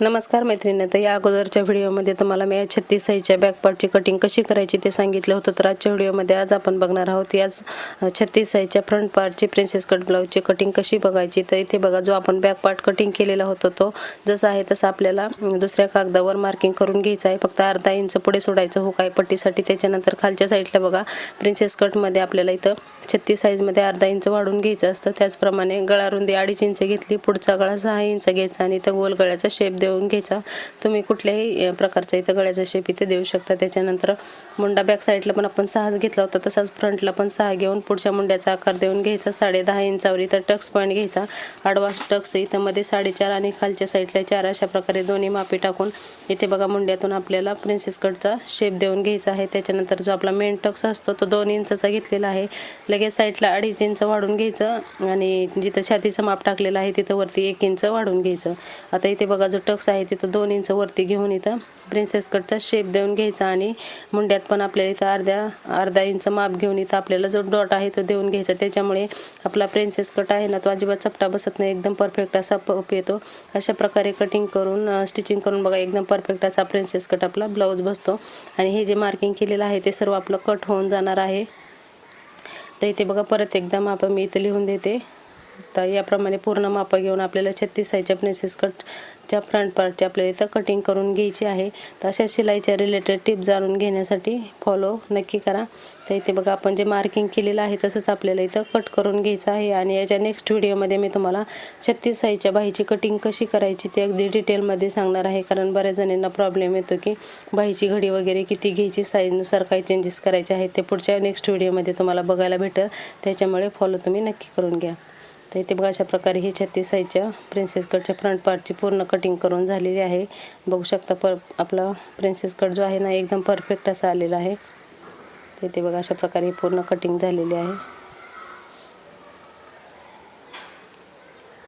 नमस्कार मैत्रिणी, तर या अगोदरच्या व्हिडिओमध्ये तुम्हाला मी 36 साईजच्या बॅक पार्टची कटिंग कशी करायची ते सांगितलं होतं. तर आजच्या व्हिडिओमध्ये आज आपण बघणार आहोत याच 36 साईजच्या फ्रंट पार्टची प्रिन्सेस कट ब्लाऊजची कटिंग कशी बघायची. तर इथे बघा, जो आपण बॅक पार्ट कटिंग केलेला होता तो जसा आहे तसा आपल्याला दुसऱ्या कागदावर मार्किंग करून घ्यायचं आहे. फक्त अर्धा इंच पुढे सोडायचं हुकाई पट्टीसाठी. त्याच्यानंतर खालच्या साईडला बघा, प्रिन्सेस कटमध्ये आपल्याला इथं 36 साईजमध्ये अर्धा इंच वाढून घ्यायचं असतं. त्याचप्रमाणे गळा रुंदी 2.5 इंच घेतली, पुढचा गळा 6 इंच घ्यायचा आणि इथं गोल गळ्याचा शेप देऊन घ्यायचा. तुम्ही कुठल्याही प्रकारचा इथं गळ्याचा शेप इथे देऊ शकता. त्याच्यानंतर मुंडा बॅक साईडला पण आपण 6 घेतला होता, तसाच फ्रंटला पण 6 घेऊन पुढच्या मुंड्याचा आकार देऊन घ्यायचा. 10.5 इंचावर इथं टक्स पॉईंट घ्यायचा. आडवा टक्स इथं मध्ये 4.5 आणि खालच्या साईडला 4 अशा प्रकारे दोन्ही मापे टाकून इथे बघा मुंड्यातून आपल्याला प्रिन्सेस कटचा शेप देऊन घ्यायचा आहे. त्याच्यानंतर जो आपला मेन टक्स असतो तो 2 इंचाचा घेतलेला आहे. लगेच साईडला 2.5 इंच वाढून घ्यायचं आणि जिथं छातीचं माप टाकलेलं आहे तिथं वरती 1 इंच वाढून घ्यायचं. आता इथे बघा, जो टक्स आहे तिथं 2 इंच वरती घेऊन इथं प्रिन्सेस कटचा शेप देऊन घ्यायचा आणि मुंड्यात पण आपल्याला इथं अर्धा इंच माप घेऊन इथं आपल्याला जो डॉट आहे तो देऊन घ्यायचा. त्याच्यामुळे आपला प्रिन्सेस कट आहे ना, तो अजिबात चपटा बसत नाही, एकदम परफेक्ट असा पप येतो. अशा प्रकारे कटिंग करून स्टिचिंग करून बघा, एकदम परफेक्ट असा प्रिन्सेस कट आपला ब्लाऊज बसतो. आणि हे जे मार्किंग केलेलं आहे ते सर्व आपलं कट होऊन जाणार आहे. तर इथे बघा, परत एकदा माप मी इथं लिहून देते. तर याप्रमाणे पूर्ण माप घेऊन आपल्याला 36 साईजच्या प्रिन्सेस कटच्या फ्रंट पार्टची आपल्याला इथं कटिंग करून घ्यायची आहे. तर अशा शिलाईच्या रिलेटेड टिप्स जाणून घेण्यासाठी फॉलो नक्की करा. तर इथे बघा, आपण जे मार्किंग केलेलं आहे तसंच आपल्याला इथं कट करून घ्यायचं आहे. आणि याच्या नेक्स्ट व्हिडिओमध्ये मी तुम्हाला 36 साईजच्या बाहीची कटिंग कशी करायची ते अगदी डिटेलमध्ये सांगणार आहे. कारण बऱ्याच जणांना प्रॉब्लेम येतो की बाहीची घडी वगैरे किती घ्यायची, साईजनुसार काही चेंजेस करायचे आहेत, ते पुढच्या नेक्स्ट व्हिडिओमध्ये तुम्हाला बघायला भेटेल. त्याच्यामुळे फॉलो तुम्ही नक्की करून घ्या. तर इथे बघा, अशा प्रकारे ही 36 साईजच्या प्रिन्सेस कटच्या फ्रंट पार्टची पूर्ण कटिंग करून झालेली आहे. बघू शकता आपला प्रिन्सेस कट जो आहे ना, एकदम परफेक्ट असा आलेला आहे. तर इथे बघा, अशा प्रकारे पूर्ण कटिंग झालेली आहे.